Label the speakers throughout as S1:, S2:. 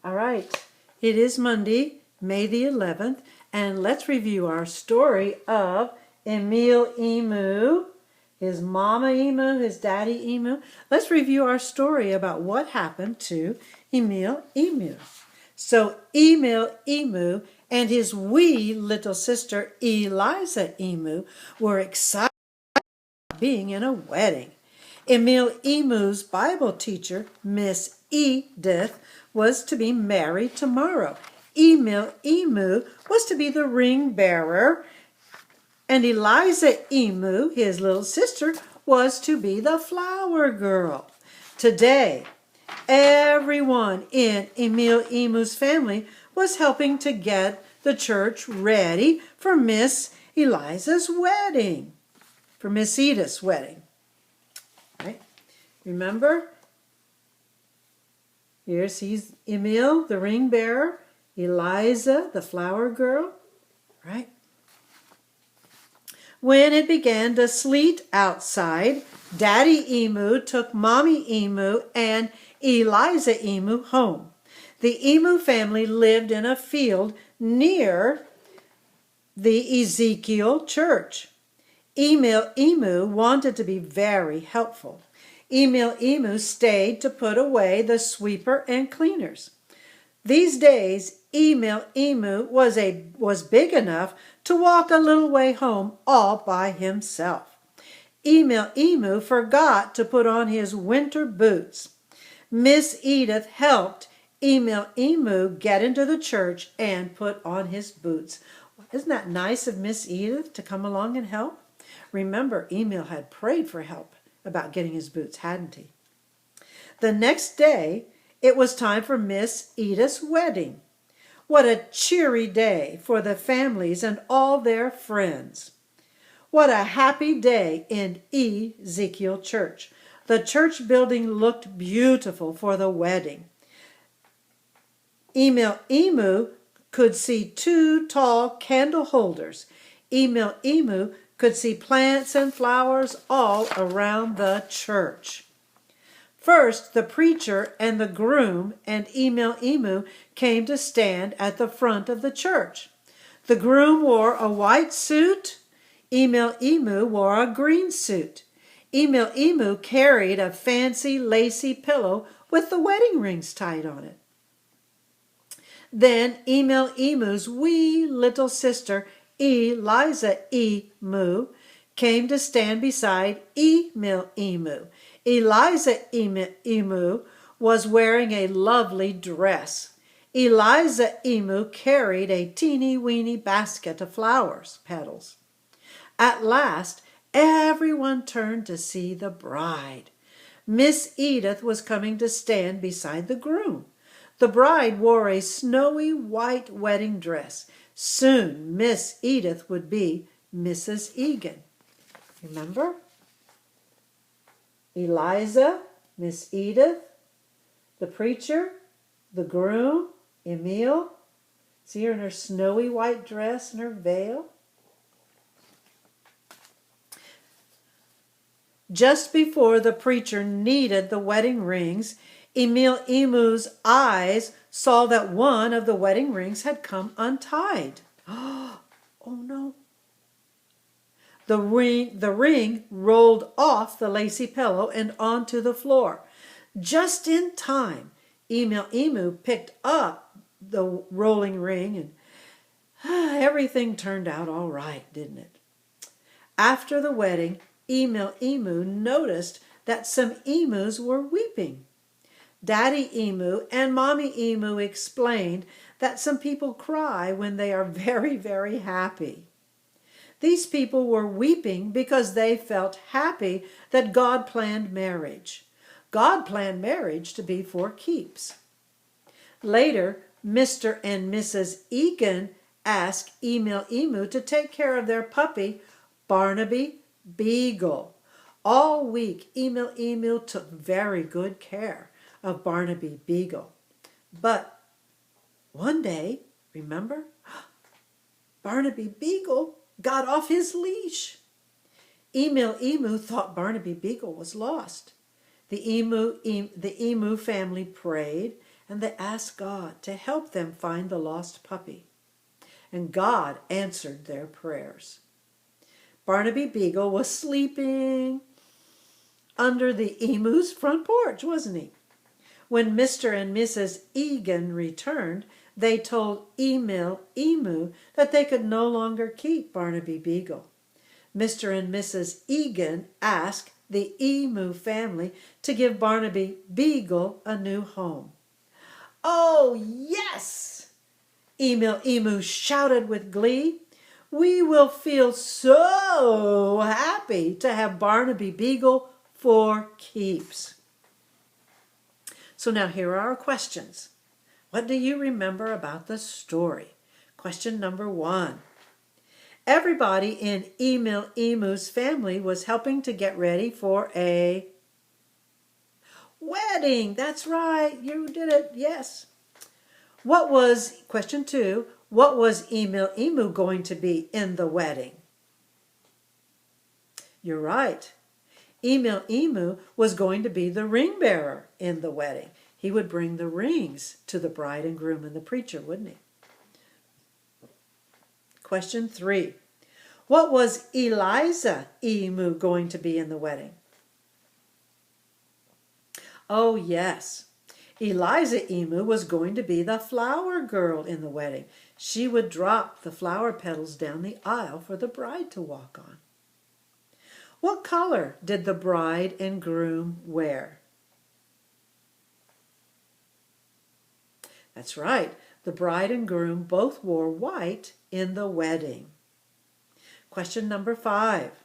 S1: All right, it is Monday, May the 11th, and let's review our story of Emil Emu, his mama Emu, his daddy Emu. Let's review our story about what happened to Emil Emu. So Emil Emu and his wee little sister Eliza Emu were excited about being in a wedding. Emil Emu's Bible teacher, Miss Edith, was to be married tomorrow. Emil Emu was to be the ring bearer, and Eliza Emu, his little sister, was to be the flower girl. Today, everyone in Emil Emu's family was helping to get the church ready for Miss Eliza's wedding, for Miss Edith's wedding. Right? Remember? He's Emil, the ring bearer, Eliza, the flower girl, right? When it began to sleet outside, Daddy Emu took Mommy Emu and Eliza Emu home. The Emu family lived in a field near the Ezekiel church. Emil Emu wanted to be very helpful. Emil Emu stayed to put away the sweeper and cleaners. These days, Emil Emu was big enough to walk a little way home all by himself. Emil Emu forgot to put on his winter boots. Miss Edith helped Emil Emu get into the church and put on his boots. Isn't that nice of Miss Edith to come along and help? Remember, Emil had prayed for help about getting his boots, hadn't he? The next day, it was time for Miss Edith's wedding. What a cheery day for the families and all their friends. What a happy day in Ezekiel Church. The church building looked beautiful for the wedding. Emil Emu could see 2 tall candle holders. Emil Emu could see plants and flowers all around the church. First, the preacher and the groom and Emil Emu came to stand at the front of the church. The groom wore a white suit. Emil Emu wore a green suit. Emil Emu carried a fancy lacy pillow with the wedding rings tied on it. Then Emil Emu's wee little sister Eliza Emu came to stand beside Emil Emu. Eliza Emu was wearing a lovely dress. Eliza Emu carried a teeny-weeny basket of flowers petals. At last, everyone turned to see the bride. Miss Edith was coming to stand beside the groom. The bride wore a snowy white wedding dress. Soon, Miss Edith would be Mrs. Egan. Remember? Eliza, Miss Edith, the preacher, the groom, Emil. See her in her snowy white dress and her veil. Just before the preacher needed the wedding rings, Emil Emu's eyes saw that one of the wedding rings had come untied. Oh no. The ring rolled off the lacy pillow and onto the floor. Just in time, Emil Emu picked up the rolling ring and everything turned out all right, didn't it? After the wedding, Emil Emu noticed that some emus were weeping. Daddy Emu and Mommy Emu explained that some people cry when they are very, very happy. These people were weeping because they felt happy that God planned marriage. God planned marriage to be for keeps. Later, Mr. and Mrs. Egan asked Emil Emu to take care of their puppy, Barnaby Beagle. All week, Emil Emu took very good care of Barnaby Beagle. But one day, remember, Barnaby Beagle got off his leash. Emil Emu thought Barnaby Beagle was lost. The emu family prayed and they asked God to help them find the lost puppy. And God answered their prayers. Barnaby Beagle was sleeping under the emu's front porch, wasn't he? When Mr. and Mrs. Egan returned, they told Emil Emu that they could no longer keep Barnaby Beagle. Mr. and Mrs. Egan asked the Emu family to give Barnaby Beagle a new home. "Oh, yes!" Emil Emu shouted with glee. "We will feel so happy to have Barnaby Beagle for keeps." So now here are our questions. What do you remember about the story? Question number 1. Everybody in Emil Emu's family was helping to get ready for a wedding. That's right. You did it. Yes. Question 2, what was Emil Emu going to be in the wedding? You're right. Emil Emu was going to be the ring bearer in the wedding. He would bring the rings to the bride and groom and the preacher, wouldn't he? Question 3. What was Eliza Emu going to be in the wedding? Oh, yes. Eliza Emu was going to be the flower girl in the wedding. She would drop the flower petals down the aisle for the bride to walk on. What color did the bride and groom wear? That's right. The bride and groom both wore white in the wedding. Question number 5.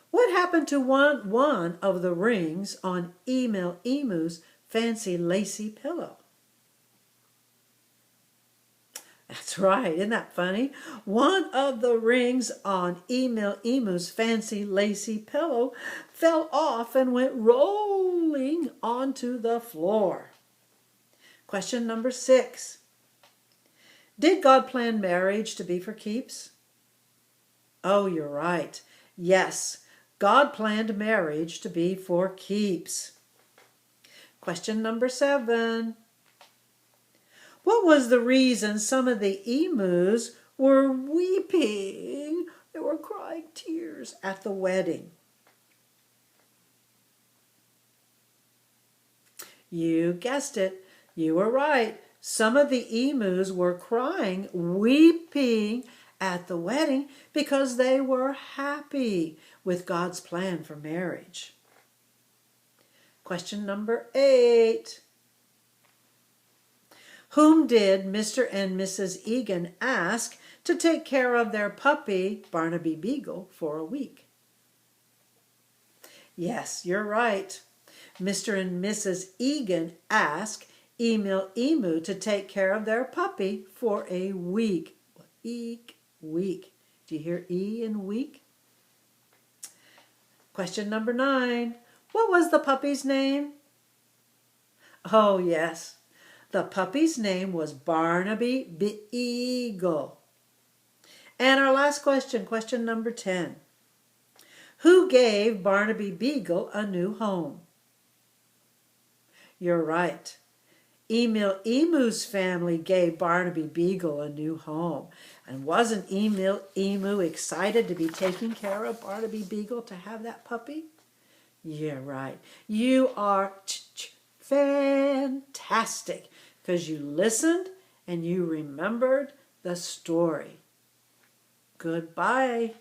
S1: What happened to one of the rings on Emil Emu's fancy lacy pillow? That's right. Isn't that funny? One of the rings on Emil Emu's fancy lacy pillow fell off and went rolling onto the floor. Question number 6. Did God plan marriage to be for keeps? Oh, you're right. Yes, God planned marriage to be for keeps. Question number 7. What was the reason some of the emus were weeping? They were crying tears at the wedding. You guessed it. You were right. Some of the emus were crying, weeping at the wedding because they were happy with God's plan for marriage. Question number 8. Whom did Mr. and Mrs. Egan ask to take care of their puppy, Barnaby Beagle, for a week? Yes, you're right. Mr. and Mrs. Egan asked Emil Emu to take care of their puppy for a week. Week. Do you hear E in week? Question number 9. What was the puppy's name? Oh, yes. The puppy's name was Barnaby Beagle. And our last question, question number 10. Who gave Barnaby Beagle a new home? You're right. Emil Emu's family gave Barnaby Beagle a new home. And wasn't Emil Emu excited to be taking care of Barnaby Beagle to have that puppy? Yeah, right. You are fantastic because you listened and you remembered the story. Goodbye.